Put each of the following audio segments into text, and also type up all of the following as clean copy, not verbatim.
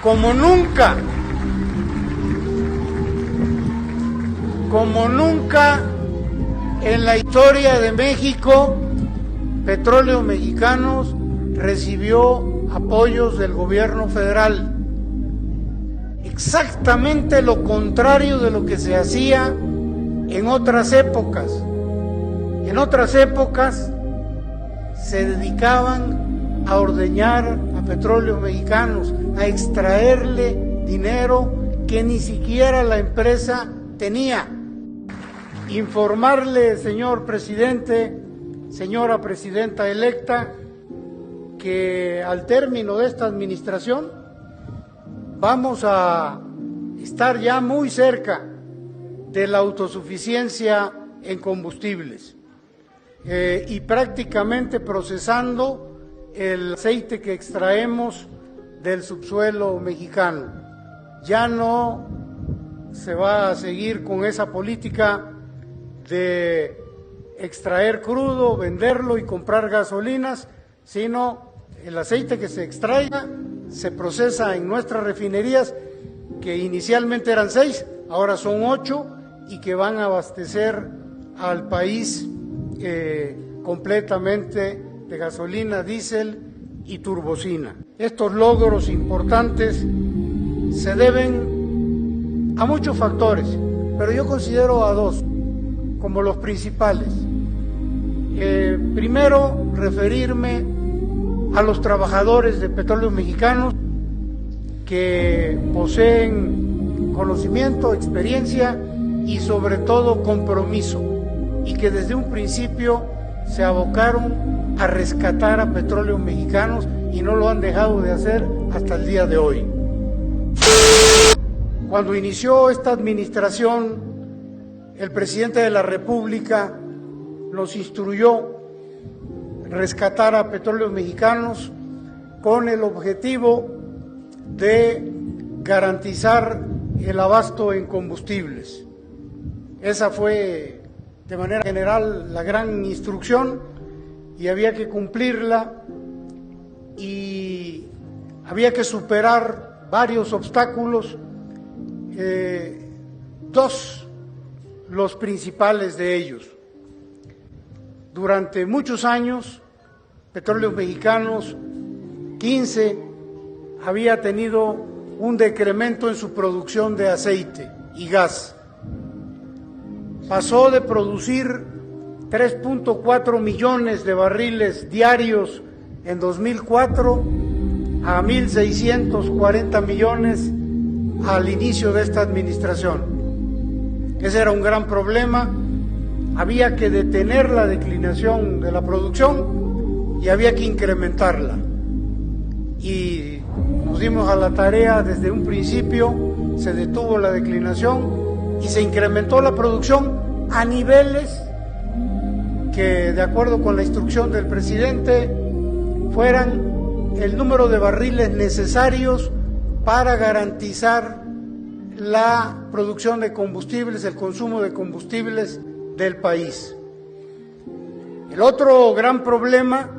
Como nunca en la historia de México, Petróleos Mexicanos recibió apoyos del gobierno federal. Exactamente lo contrario de lo que se hacía en otras épocas. En otras épocas se dedicaban a ordeñar a Petróleos Mexicanos, a extraerle dinero que ni siquiera la empresa tenía. Informarle, señor presidente, señora presidenta electa, que al término de esta administración vamos a estar ya muy cerca de la autosuficiencia en combustibles y prácticamente procesando el aceite que extraemos del subsuelo mexicano. Ya no se va a seguir con esa política de extraer crudo, venderlo y comprar gasolinas, sino el aceite que se extraiga se procesa en nuestras refinerías, que inicialmente eran 6, ahora son 8, y que van a abastecer al país completamente de gasolina, diésel y turbocina. Estos logros importantes se deben a muchos factores, pero yo considero a 2 como los principales. Primero, referirme a los trabajadores de Petróleos Mexicanos que poseen conocimiento, experiencia y sobre todo compromiso, y que desde un principio se abocaron a rescatar a Petróleos Mexicanos y no lo han dejado de hacer hasta el día de hoy. Cuando inició esta administración, el presidente de la República nos instruyó rescatar a Petróleos Mexicanos con el objetivo de garantizar el abasto en combustibles. Esa fue, de manera general, la gran instrucción, y había que cumplirla, y había que superar varios obstáculos, 2 los principales de ellos. Durante muchos años, Petróleos Mexicanos, 15, había tenido un decremento en su producción de aceite y gas. Pasó de producir 3.4 millones de barriles diarios en 2004 a 1.640 millones al inicio de esta administración. Ese era un gran problema. Había que detener la declinación de la producción y había que incrementarla. Y nos dimos a la tarea desde un principio, se detuvo la declinación y se incrementó la producción a niveles que, de acuerdo con la instrucción del presidente, fueran el número de barriles necesarios para garantizar la producción de combustibles, el consumo de combustibles del país. El otro gran problema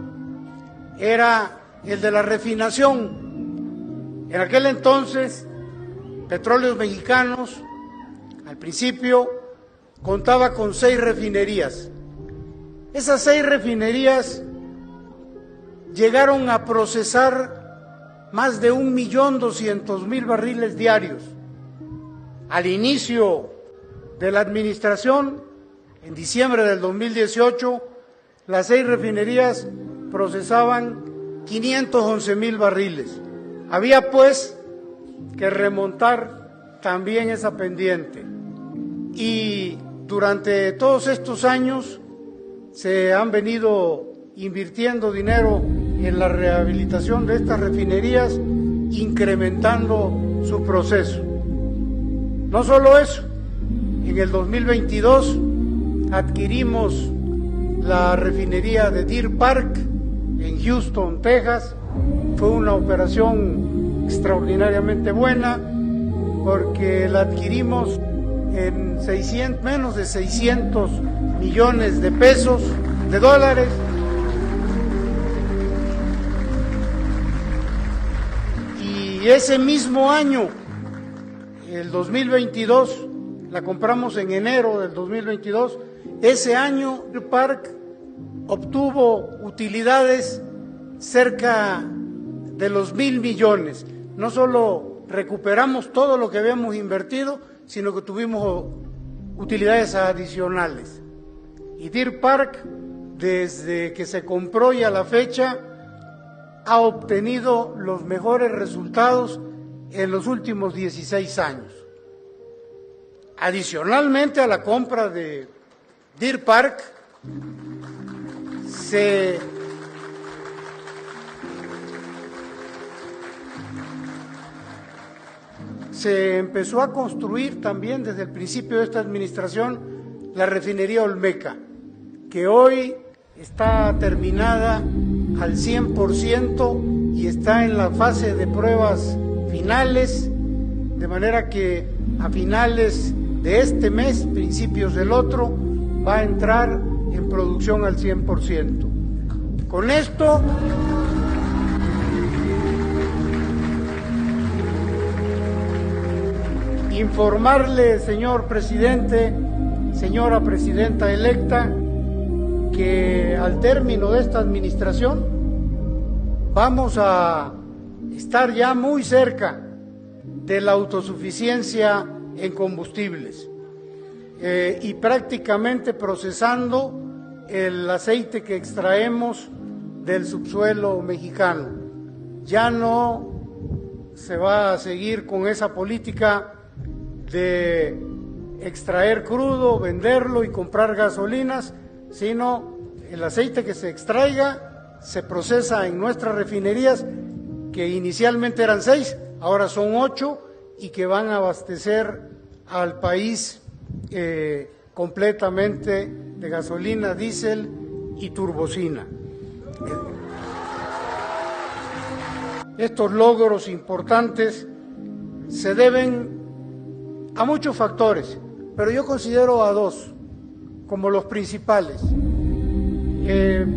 era el de la refinación. En aquel entonces, Petróleos Mexicanos, al principio, contaba con 6 refinerías. Esas 6 refinerías llegaron a procesar más de 1.200.000 barriles diarios. Al inicio de la administración, en diciembre del 2018, las 6 refinerías procesaban 511.000 barriles. Había pues que remontar también esa pendiente. Y durante todos estos años se han venido invirtiendo dinero en la rehabilitación de estas refinerías, incrementando su proceso. No solo eso, en el 2022 adquirimos la refinería de Deer Park en Houston, Texas. Fue una operación extraordinariamente buena porque la adquirimos en menos de 600 millones de pesos, de dólares. Y Y ese mismo año, el 2022, la compramos en enero del 2022, ese año Deer Park obtuvo utilidades cerca de los 1,000 millones. No solo recuperamos todo lo que habíamos invertido, sino que tuvimos utilidades adicionales. Y Deer Park, desde que se compró y a la fecha, ha obtenido los mejores resultados en los últimos 16 años. Adicionalmente a la compra de Deer Park, se empezó a construir también desde el principio de esta administración la refinería Olmeca, que hoy está terminada al 100% y está en la fase de pruebas finales, de manera que a finales de este mes, principios del otro, va a entrar en producción al 100%. Con esto informarle, señor presidente, señora presidenta electa, que al término de esta administración vamos a estar ya muy cerca de la autosuficiencia en combustibles y prácticamente procesando el aceite que extraemos del subsuelo mexicano. Ya no se va a seguir con esa política de extraer crudo, venderlo y comprar gasolinas, sino el aceite que se extraiga se procesa en nuestras refinerías, que inicialmente eran 6, ahora son 8, y que van a abastecer al país completamente de gasolina, diésel y turbocina. Estos logros importantes se deben a muchos factores, pero yo considero a 2 como los principales.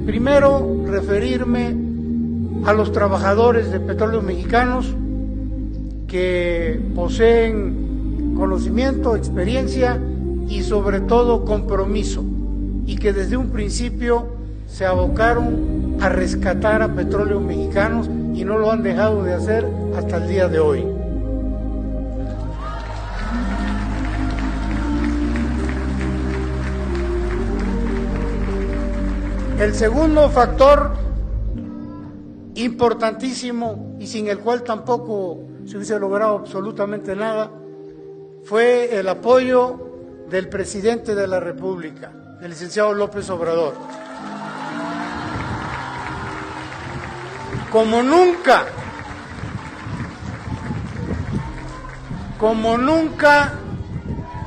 Primero, referirme a los trabajadores de Petróleos Mexicanos que poseen conocimiento, experiencia y sobre todo compromiso, y que desde un principio se abocaron a rescatar a Petróleos Mexicanos y no lo han dejado de hacer hasta el día de hoy. El segundo factor importantísimo y sin el cual tampoco se hubiese logrado absolutamente nada fue el apoyo del presidente de la República, el licenciado López Obrador. Como nunca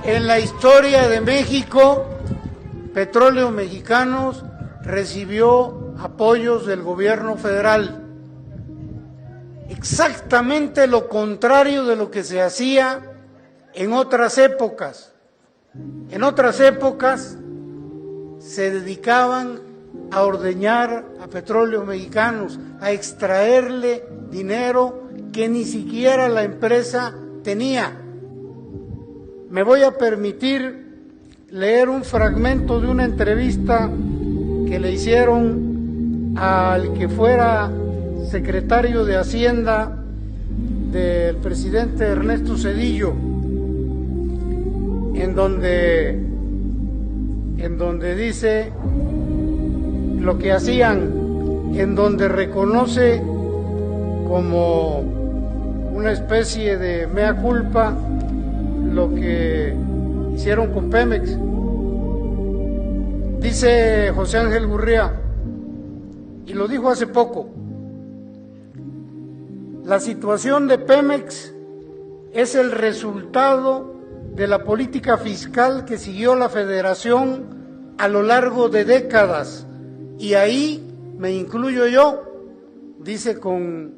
en la historia de México, Petróleos Mexicanos recibió apoyos del gobierno federal. Exactamente lo contrario de lo que se hacía en otras épocas. En otras épocas se dedicaban a ordeñar a Petróleos Mexicanos, a extraerle dinero que ni siquiera la empresa tenía. Me voy a permitir leer un fragmento de una entrevista que le hicieron al que fuera secretario de Hacienda del presidente Ernesto Zedillo, en donde dice lo que hacían, en donde reconoce como una especie de mea culpa lo que hicieron con Pemex. Dice José Ángel Gurría, y lo dijo hace poco: la situación de Pemex es el resultado de la política fiscal que siguió la Federación a lo largo de décadas, y ahí me incluyo yo, dice con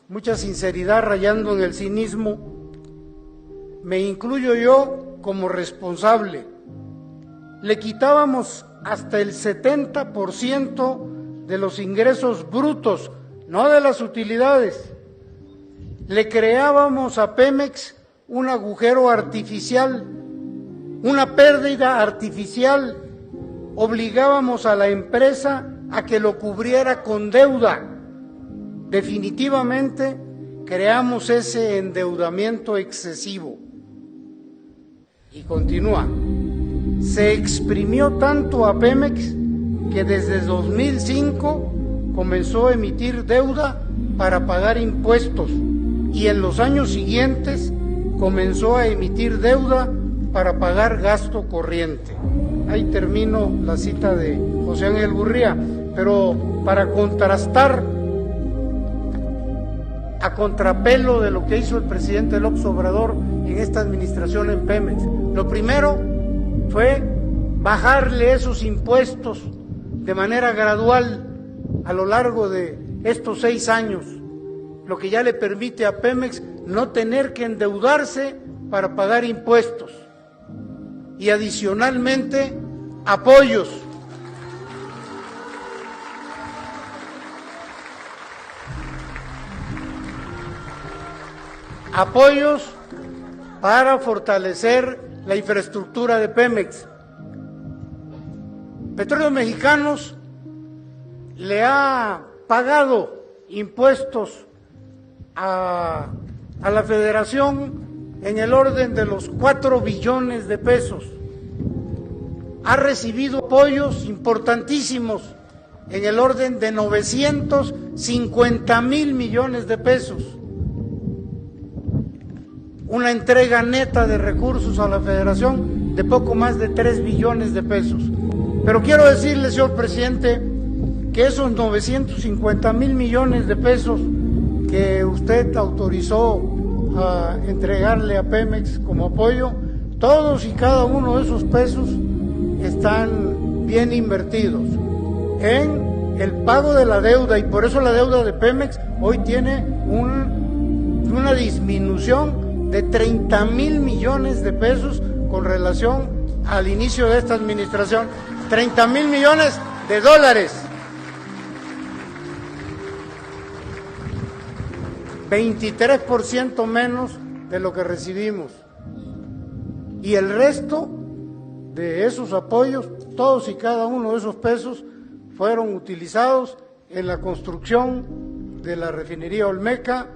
mucha sinceridad, rayando en el cinismo, me incluyo yo como responsable. Le quitábamos hasta el 70% de los ingresos brutos, no de las utilidades, le creábamos a Pemex un agujero artificial, una pérdida artificial, obligábamos a la empresa a que lo cubriera con deuda. Definitivamente creamos ese endeudamiento excesivo. Y continúa, se exprimió tanto a Pemex que desde 2005 comenzó a emitir deuda para pagar impuestos y en los años siguientes comenzó a emitir deuda para pagar gasto corriente. Ahí termino la cita de José Ángel Gurría, pero para contrastar, a contrapelo de lo que hizo el presidente López Obrador en esta administración en Pemex, lo primero fue bajarle esos impuestos de manera gradual a lo largo de estos 6 años, lo que ya le permite a Pemex no tener que endeudarse para pagar impuestos. Y adicionalmente, apoyos. Apoyos para fortalecer la infraestructura de Pemex. Petróleos Mexicanos le ha pagado impuestos a la Federación en el orden de los 4 billones de pesos. Ha recibido apoyos importantísimos en el orden de 950,000 millones de pesos. Una entrega neta de recursos a la Federación de poco más de 3 billones de pesos. Pero quiero decirle, señor presidente, que esos 950,000 millones de pesos que usted autorizó a entregarle a Pemex como apoyo, todos y cada uno de esos pesos están bien invertidos en el pago de la deuda, y por eso la deuda de Pemex hoy tiene una disminución de 30,000 millones de pesos con relación al inicio de esta administración. 30,000 millones de dólares. 23% menos de lo que recibimos. Y el resto de esos apoyos, todos y cada uno de esos pesos, fueron utilizados en la construcción de la refinería Olmeca,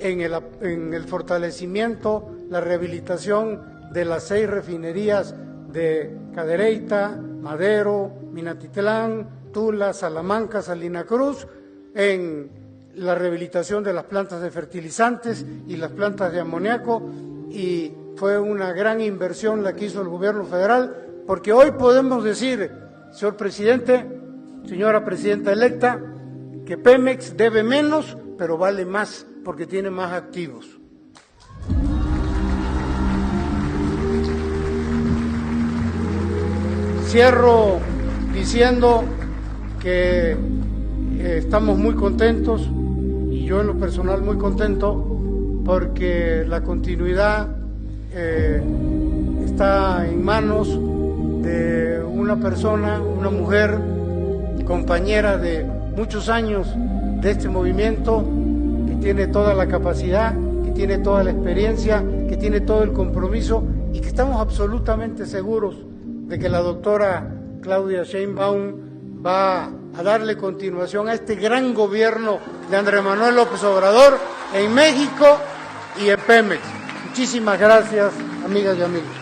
en el fortalecimiento, la rehabilitación de las 6 refinerías de Cadereyta, Madero, Minatitlán, Tula, Salamanca, Salina Cruz, en la rehabilitación de las plantas de fertilizantes y las plantas de amoníaco, y fue una gran inversión la que hizo el gobierno federal, porque hoy podemos decir, señor presidente, señora presidenta electa, que Pemex debe menos, pero vale más, porque tiene más activos. Cierro diciendo que estamos muy contentos, y yo en lo personal muy contento, porque la continuidad está en manos de una persona, una mujer, compañera de muchos años de este movimiento, que tiene toda la capacidad, que tiene toda la experiencia, que tiene todo el compromiso, y que estamos absolutamente seguros de que la doctora Claudia Sheinbaum va a darle continuación a este gran gobierno de Andrés Manuel López Obrador en México y en Pemex. Muchísimas gracias, amigas y amigos.